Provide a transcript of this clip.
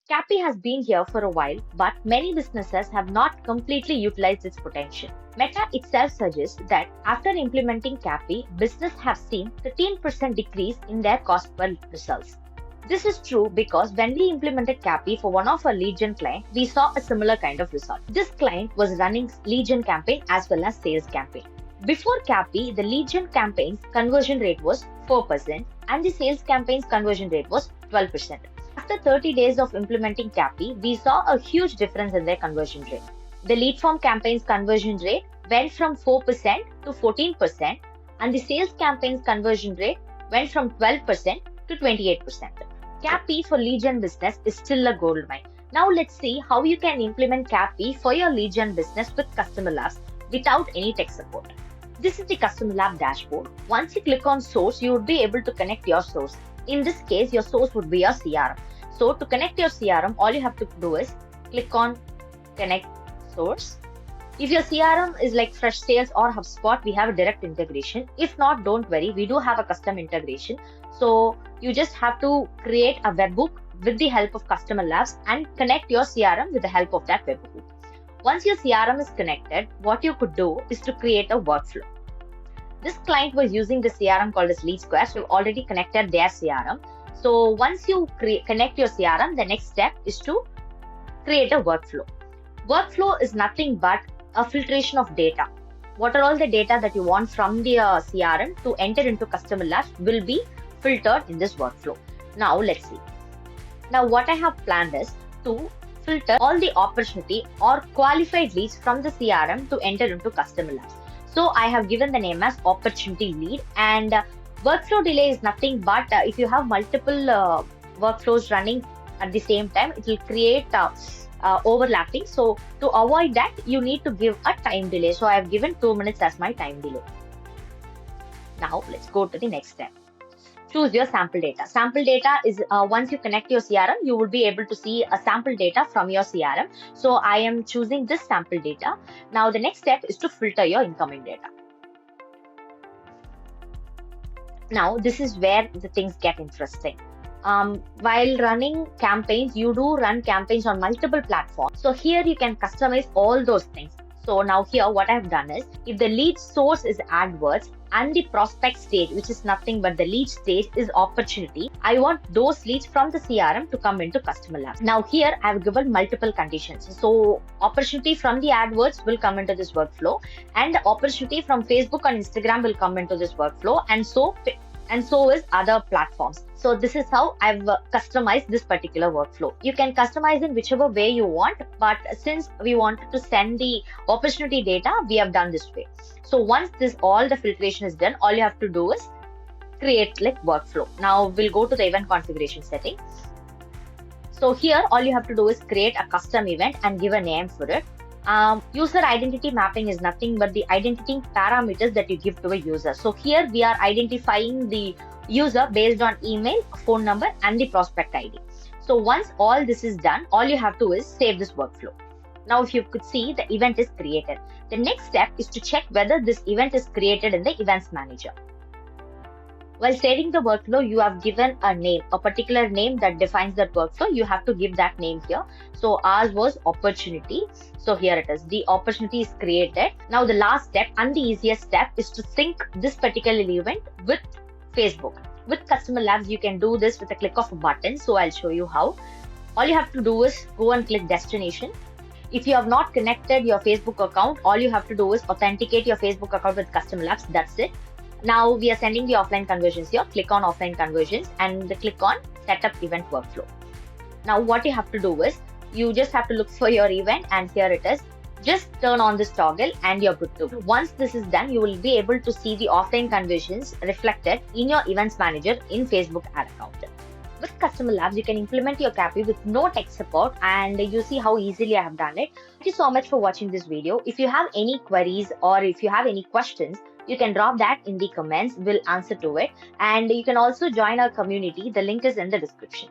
CAPI has been here for a while, but many businesses have not completely utilized its potential. Meta itself suggests that after implementing CAPI, businesses have seen 13% decrease in their cost per results. This is true because when we implemented CAPI for one of our lead gen clients, we saw a similar kind of result. This client was running lead gen campaign as well as sales campaign. Before CAPI, the lead gen campaign's conversion rate was 4% and the sales campaign's conversion rate was 12%. After 30 days of implementing CAPI, we saw a huge difference in their conversion rate. The lead form campaign's conversion rate went from 4% to 14% and the sales campaign's conversion rate went from 12% to 28%. CAPI for lead gen business is still a gold mine. Now let's see how you can implement CAPI for your lead gen business with CustomerLabs without any tech support. This is the CustomerLab dashboard. Once you click on source, you would be able to connect your source. In this case, your source would be your CRM. So to connect your CRM, all you have to do is click on connect source. If your CRM is like Fresh Sales or HubSpot, we have a direct integration. If not, don't worry, we do have a custom integration. So you just have to create a webhook with the help of CustomerLabs and connect your CRM with the help of that webhook. Once your CRM is connected, what you could do is to create a workflow. This client was using the CRM called as Lead Square, so you've already connected their CRM. So once you connect your CRM, the next step is to create a workflow. Workflow is nothing but a filtration of data. What are all the data that you want from the CRM to enter into CustomerLabs will be filtered in this workflow. Now let's see. Now what I have planned is to filter all the opportunity or qualified leads from the CRM to enter into CustomerLabs. So I have given the name as opportunity lead, and workflow delay is nothing but if you have multiple workflows running at the same time, it will create overlapping. So to avoid that, you need to give a time delay. So I have given 2 minutes as my time delay. Now let's go to the next step. Choose your sample data. Sample data is once you connect your CRM, you will be able to see a sample data from your CRM. So I am choosing this sample data. Now the next step is to filter your incoming data. Now this is where the things get interesting. While running campaigns, you do run campaigns on multiple platforms. So here you can customize all those things. So now here what I've done is, if the lead source is AdWords and the prospect stage, which is nothing but the lead stage is opportunity, I want those leads from the CRM to come into CustomerLabs. Now here I've given multiple conditions. So opportunity from the AdWords will come into this workflow, and the opportunity from Facebook and Instagram will come into this workflow, and so is other platforms. So this is how I've customized this particular workflow. You can customize in whichever way you want, but since we wanted to send the opportunity data, we have done this way. So once all the filtration is done, all you have to do is create like workflow. Now we'll go to the event configuration setting. So here all you have to do is create a custom event and give a name for it. User identity mapping is nothing but the identity parameters that you give to a user. So here we are identifying the user based on email, phone number, and the prospect ID. So once all this is done, all you have to do is save this workflow. Now if you could see, the event is created. The next step is to check whether this event is created in the events manager. While saving the workflow, you have given a name, a particular name that defines that workflow. You have to give that name here. So ours was opportunity. So here it is. The opportunity is created. Now the last step and the easiest step is to sync this particular event with Facebook. With CustomerLabs, you can do this with a click of a button. So I'll show you how. All you have to do is go and click destination. If you have not connected your Facebook account, all you have to do is authenticate your Facebook account with CustomerLabs. That's it. Now we are sending the offline conversions here. Click on offline conversions and click on setup event workflow. Now what you have to do is, you just have to look for your event, and here it is. Just turn on this toggle and you're good to go. Once this is done, you will be able to see the offline conversions reflected in your events manager in Facebook ad account. With CustomerLabs, you can implement your CAPI with no tech support, and you see how easily I have done it. Thank you so much for watching this video. If you have any queries or if you have any questions, you can drop that in the comments. We'll answer to it. And you can also join our community. The link is in the description.